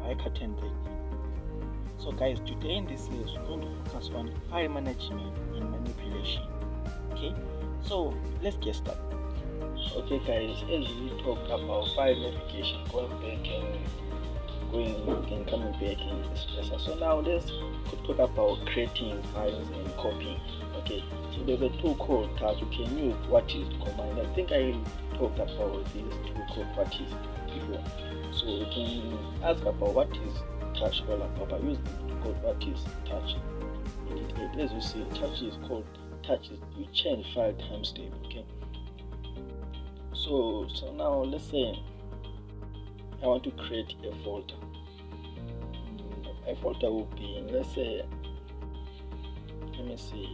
I curtain the So guys, today in this video we're going to focus on file management and manipulation. Okay, so let's get started. Okay guys, as we talked about file navigation, going back and coming back in this lesson. So now let's talk about creating files and copying. Okay, so there's a tool called Touch. You can use what is command. I think I talked about this tool called what is before. So you can ask about what is Touch all about by using the code what is Touch. As you see, Touch is called Touch is you change file timestamp. Okay. So now let's say I want to create a folder. A folder will be, let's say, let me see.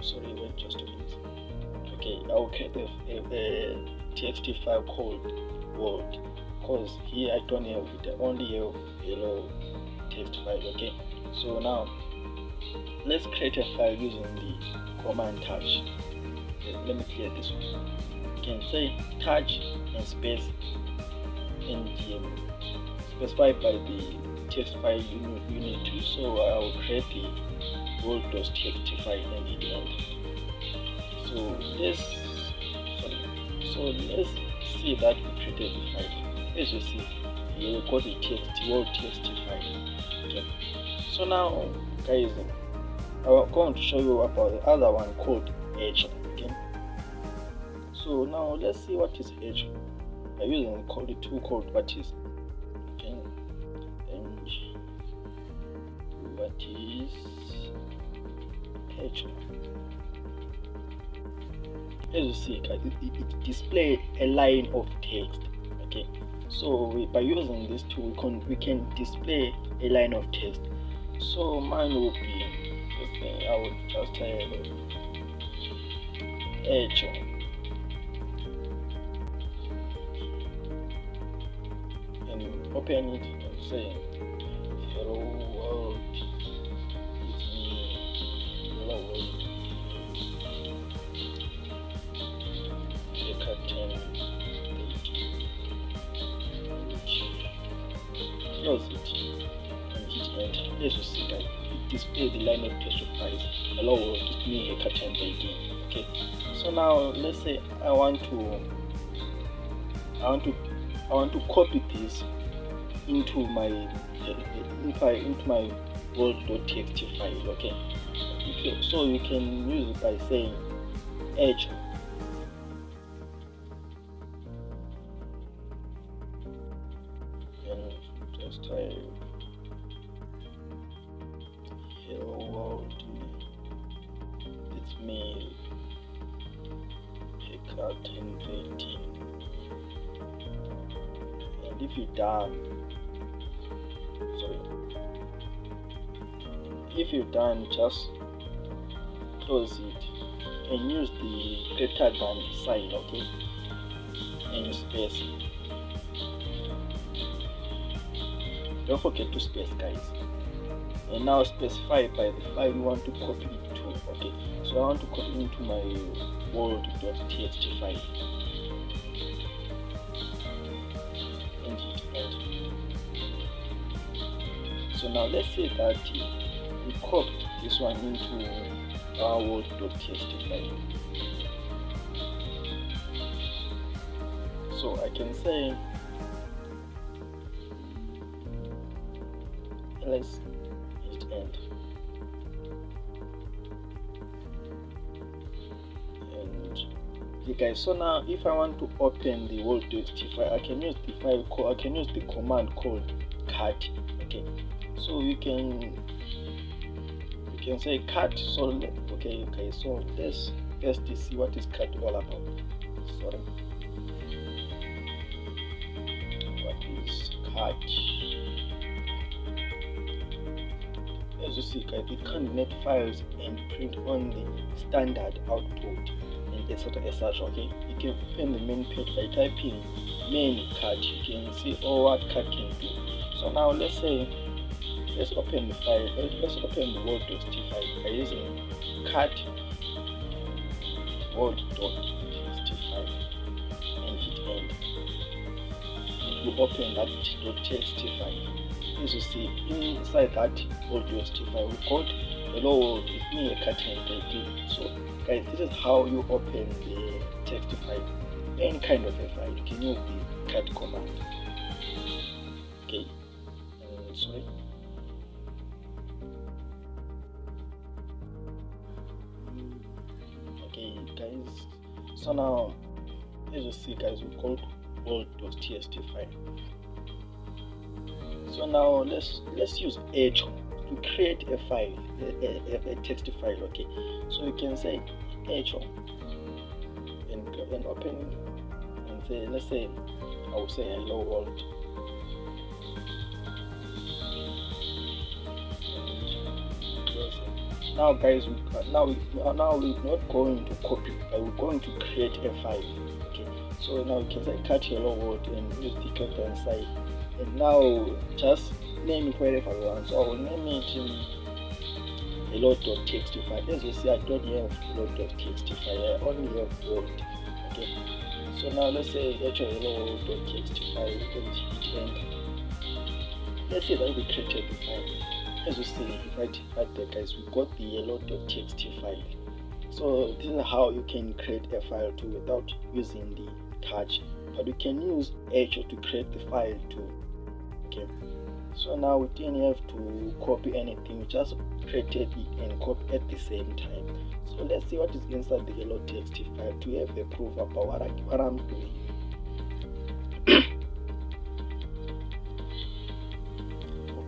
Sorry, wait just a minute. Okay, I will create a txt file called Word, because here I don't have it. I only have hello text file. Okay, so now let's create a file using the command touch. Okay, let me clear this one. You can say touch and space and specified by the text file you need to. So I will create the word.txt file and hit enter. So let's see that we created the file. As you see, here we got the word.txt file. Okay. So now, guys, I'm going to show you about the other one called Edge. Okay. So now let's see what is Edge. I'm using the tool called what is. Okay. And what is Edge? As you see, guys, it displays a line of text. Okay, so by using this tool we can display a line of text. So mine will be, let's say I will just type Edge and open it and say hello world, it's me, hello world. Close it and hit enter. As you see, guys, it displays the line of text replies hello world, it's me, a curtain again. Okay, so now let's say I want to copy this into my word.txt file. Okay, so you can use it by saying Edge and just type hello world, it's me, a curtain painting. And if you're done, just close it and use the greater than sign. Okay, and space. Don't forget to space, guys. And now specify by the file you want to copy it to. Okay, so I want to copy into my word.txt file and hit enter. So now let's say that we copied this one into our word.txt file. So I can say let's hit enter. And okay guys, so now if I want to open the word.txt file, I can use the command called cut. Okay, so you can say cut. So okay, so let's first see what is cut all about. Sorry, what is cut? As you see, guys, we can net files and print on the standard output and etc. Okay, you can open the main page by typing main cut. You can see what cut can do. So now let's open the file. Let's open the word.txt file by using cut word.txt file and hit enter. you open that .txt file. As you see inside that .txt file, we got hello world with me a cat and ID. So guys, this is how you open the text file. Any kind of a file, you can use the cat command. Okay, sorry. Okay guys, so now as you see guys, we called world.txt file. So now let's use echo to create a file, a text file. Okay, so you can say echo and open and say, let's say I will say hello world. Now guys, now we're not going to copy, but we're going to create a file. Okay, so now you can say cut hello world and use the character inside, and now just name it wherever you want. So I will name it hello.txt file. As you see, I don't have hello.txt file, I only have world. Okay, so now let's say actually hello.txt file and hit enter. Let's say that we created the file. As you see right there guys, we got the hello.txt file. So this is how you can create a file too without using the touch, but you can use echo to create the file too. Okay, so now we didn't have to copy anything, we just created it and copy at the same time. So let's see what is inside the hello.txt file to have a proof about what I'm doing.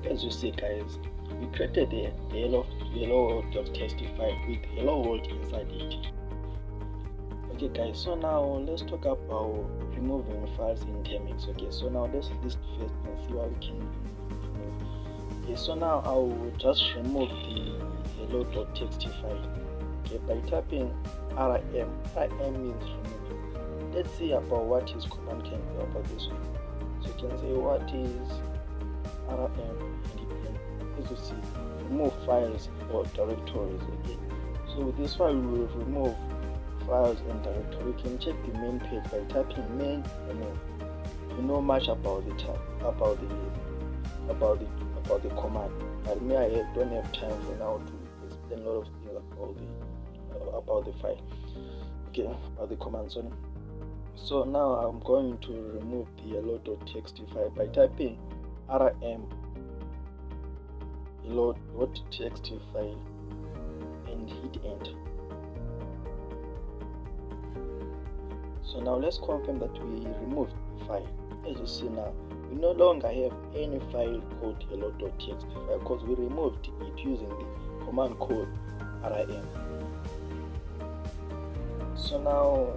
As you see guys, we created the hello.txt file with hello world inside it. Okay guys, so now let's talk about removing files in Termux. Okay, so now let's list first and see what we can remove. Okay, so now I will just remove the hello.txt file. Okay, by tapping rm. Rm means remove. Let's see about what his command can do about this one. So you can say what is rm. As you see, remove files or directories. Okay, so with this file we will remove files and directories. You can check the main page by tapping main remove. You know much about the command, but me I don't have time for now to explain a lot of things about the file. Okay, about the command. So now I'm going to remove the hello.txt file by typing rm hello.txt file and hit enter. So now let's confirm that we removed the file. As you see now, we no longer have any file called hello.txt file because we removed it using the command code rm. So now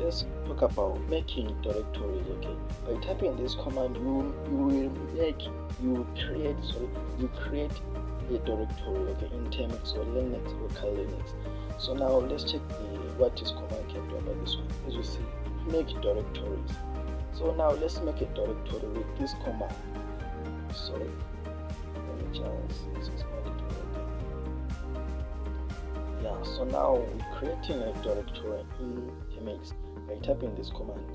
let's talk about making directories. Okay, by typing this command, you create a directory. Okay, in Termux or Linux or local Linux. So now let's check what this command can do about this one. As you see, make directories. So now let's make a directory with this command. Sorry, let me just this is not okay. Yeah, so now we're creating a directory in Termux by typing this command.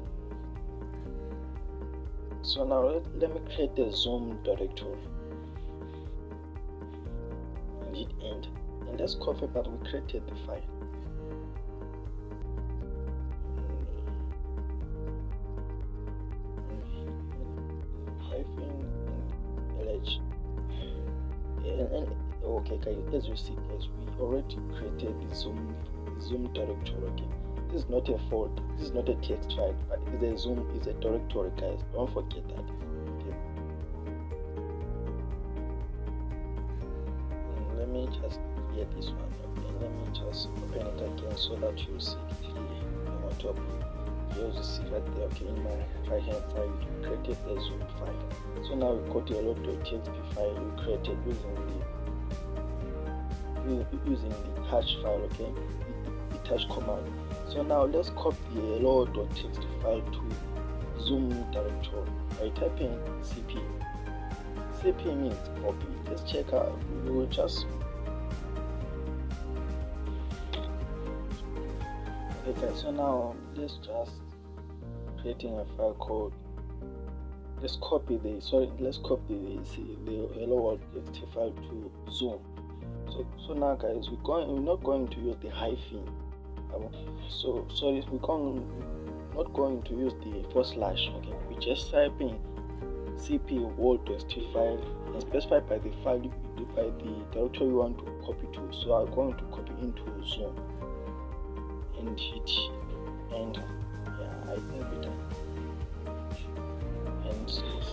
So now let me create a zoom directory and hit enter, and let's confirm that we created the file. -lh. And okay guys, as you see guys, we already created the zoom directory. Okay, this is not a folder, this is not a text file, but it's a zoom, is a directory guys, don't forget that. Okay, and let me just get this one. Okay, let me just open it again so that you see it clearly on top. You see right there. Okay, in my right hand side we created a zoom file. So now we got a hello.txt file we created using the hash file. Okay, the hash command. So now let's copy the hello.txt file to zoom directory by typing cp. cp means copy. Let's check out. We will just okay, so now let's just creating a file called let's copy the hello world txt file to Zoom. So now guys, we're not going to use the hyphen. We're not going to use the /. Okay, we just type in cp world.txt file and specify by the directory you want to copy to. So I'm going to copy into Zoom and hit enter. Yeah, I think we're done.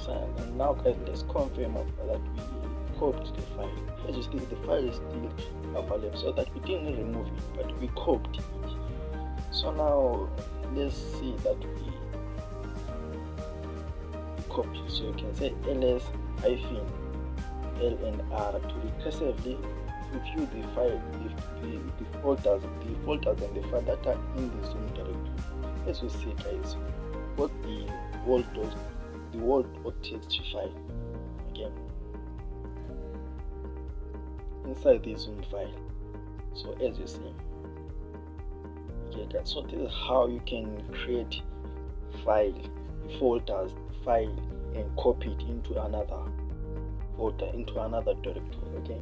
And now guys, let's confirm that we copied the file. As you see, the file is still available, so that we didn't remove it, but we copied it. So now let's see that we copy. So you can say ls-l and r to recursively view the file, the folders and the file that are in the Zoom directory. As you see guys, got the world.txt file again inside the Zoom file. So as you see, so this is how you can create file, folders, file, and copy it into another folder, into another directory. Okay.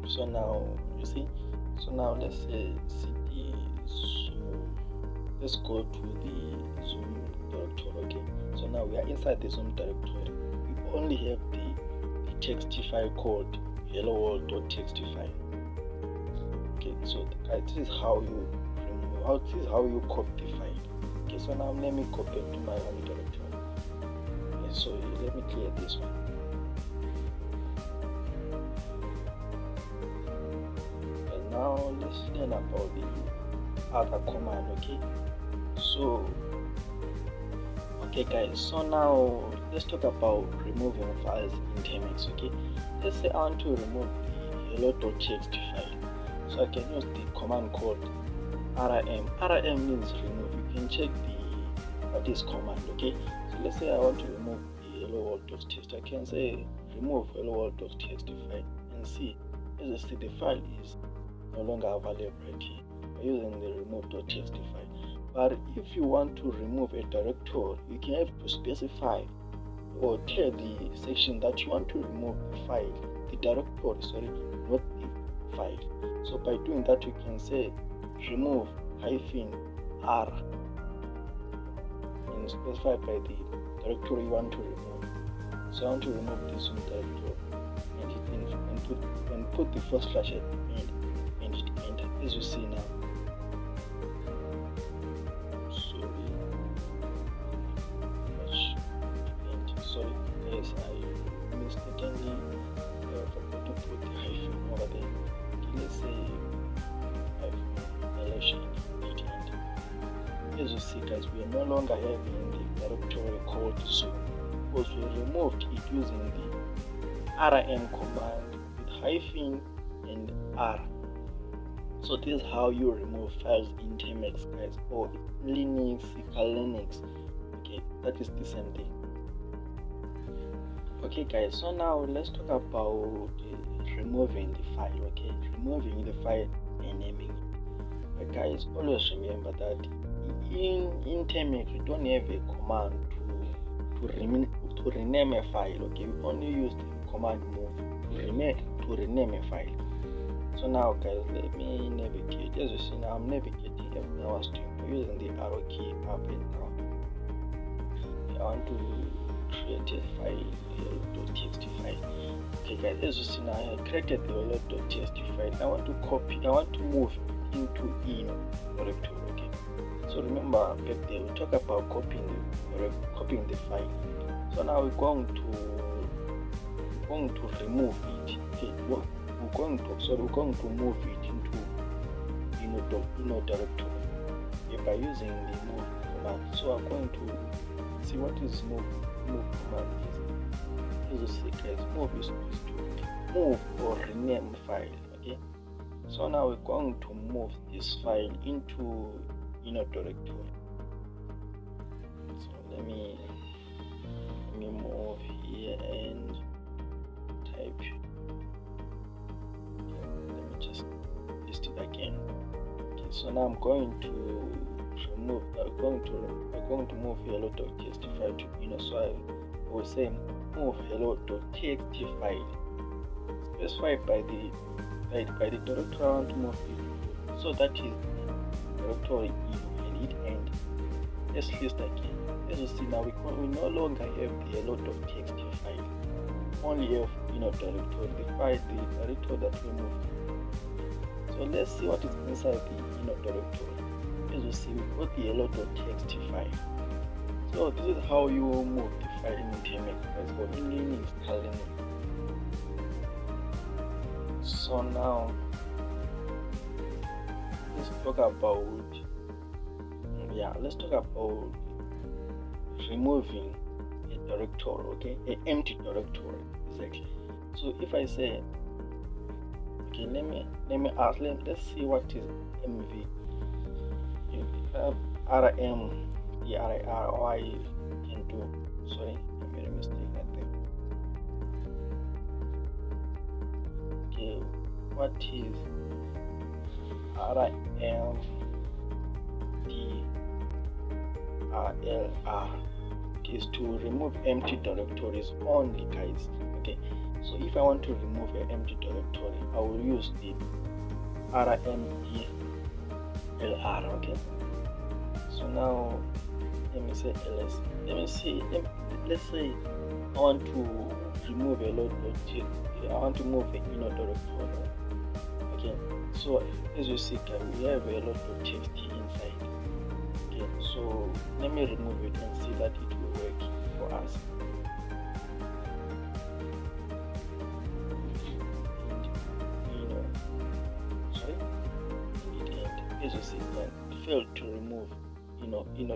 So now you see. So now let's say cd Zoom. Let's go to the Zoom directory. Okay. So now we are inside the Zoom directory. We only have the txt file called hello world.txt file. Okay. So guys, this is how you copy the file. Okay, so now let me copy it to my home directory. Okay, so let me clear this one. And now let's learn about the other command. Okay guys, so now let's talk about removing files in Termux. Okay, let's say I want to remove the hello.txt file, so I can use the command called rm. Rm means remove. You can check this command. Okay, so let's say I want to remove the hello world.txt. I can say remove hello world.txt file and see. As you see, the file is no longer available right here using the remove.txt file. But if you want to remove a directory, you can have to specify or tell the section that you want to remove the file, the directory, not the file. So by doing that, you can say remove -r and specify by the directory you want to remove. So I want to remove this one directory and put the / at the end and hit enter. As you see now. Sorry guys, I mistakenly forgot to put the hyphen over there. Okay, let's say as you see guys, we are no longer having the directory called Zoom because we removed it using the rm command with hyphen and r. So this is how you remove files in Termux guys, or Linux. Okay, that is the same thing. Okay guys, so now let's talk about removing the file. Okay, removing the file and naming. Guys, always remember that in Termux we don't have a command to rename a file. Okay, we only use the command move to rename a file. So now guys, let me navigate. As you see now, I'm navigating our stream using the arrow key up and down. I want to create a file, hello.txt file. Okay guys, as you see now, I have created the hello.txt file. I want to move into directory. Okay, so remember back there we talked about copying the file. So now we're going to remove it. Okay, we're going to move it into directory by using the move command. So I'm going to see what is move command is. As you see guys, move is supposed to move or rename file. Okay, so now we're going to move this file into directory. So let me move here and type. Let me just list it again. Okay, so now I'm going to remove. I'm going going to move hello.txt file to so I will say move hello.txt file specified by the directory I want to move it to. So that is directory and it end. Let's list again. As you see now, we no longer have the hello.txt file. Only have directory, the directory that we moved. So let's see what is inside the directory. As you see, we got the hello.txt file. So this is how you move the file in Termux for English installing. So now let's talk about removing a directory, okay, an empty directory, exactly. So if I say, okay, let's see what is mv rm I can do. Sorry, I made a mistake, I think. Okay, what is RMDRLR? Is to remove empty directories only, guys. Okay, so if I want to remove an empty directory, I will use the RMDLR. Okay, so now let me say ls. Let's say I want to remove a load of text. I want to move a directory. Okay, so as you see, we have a lot of text inside. Okay, so let me remove it and see that it will work for us. As you see, it failed to remove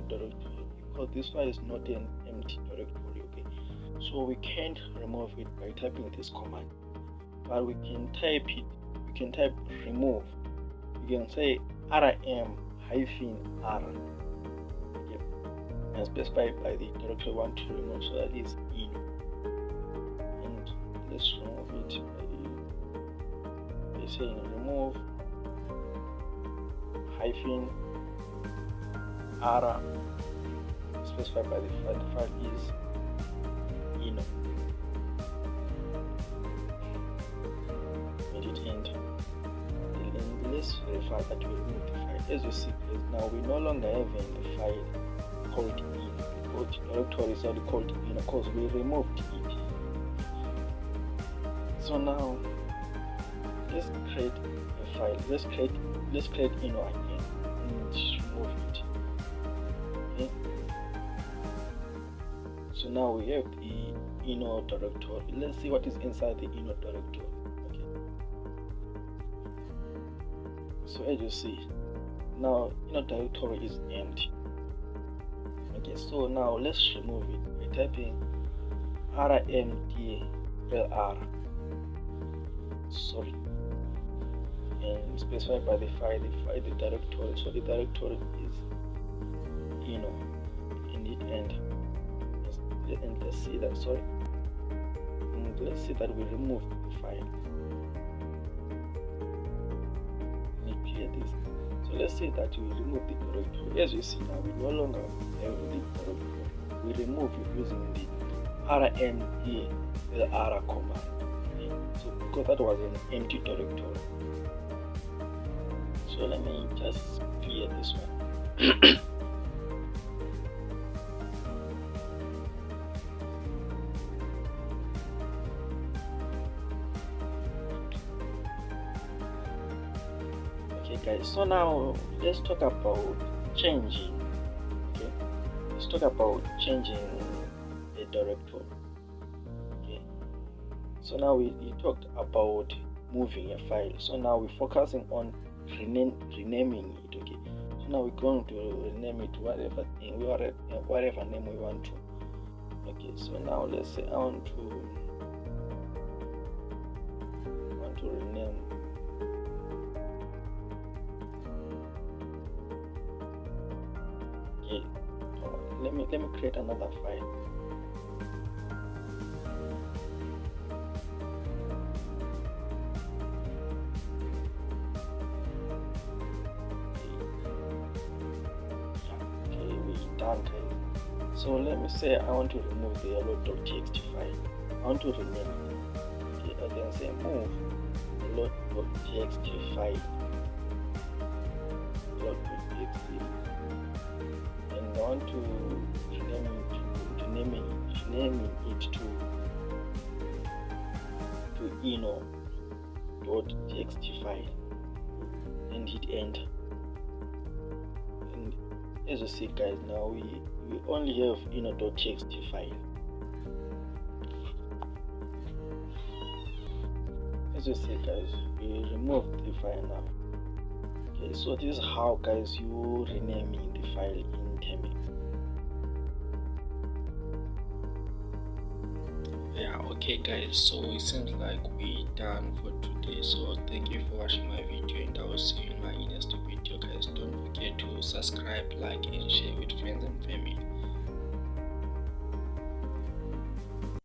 directory because this file is not an empty directory. Okay, so we can't remove it by typing this command, but we can type it. We can type remove. You can say rm-r, and specify by the directory we want to remove, so that is in. And let's remove it by saying remove -r specified by the file is and it end. And let's verify that we remove the file. As you see, now we no longer have a file called because directory is already called because we removed it. So now let's create a file. Let's create again and remove it. Okay, so now we have the directory. Let's see what is inside the directory. Okay, so as you see, now directory is empty. Okay, so now let's remove it by typing rmdlr, sorry, and specified by the directory. So the directory is in it end. And let's see that, sorry, and let's see that we removed the file. Let me clear this. So let's say that we remove the directory. As you see now, we no longer have the directory. We remove it using the rmdlr command. Okay, so because that was an empty directory. So let me just clear this one. Okay guys, so now let's talk about changing. Okay, let's talk about changing a directory. Okay, so now we talked about moving a file. So now we're focusing on renaming it. Okay, so now we're going to rename it whatever name we want to. Okay, so now let's say I want to rename let me create another file. Okay, we're done guys. So let me say I want to remove the hello.txt file. I want to rename it. Okay, I can say move hello.txt file, hello.txt, and I want to rename it to ino.txt file, and hit enter. And as you see, guys, now we only have ino.txt file. As you see, guys, we remove the file now. Okay, so this is how, guys, you renaming the file in Termux. Yeah, okay guys, so it seems like we're done for today. So thank you for watching my video, and I will see you in my next video, guys. Don't forget to subscribe, like, and share with friends and family.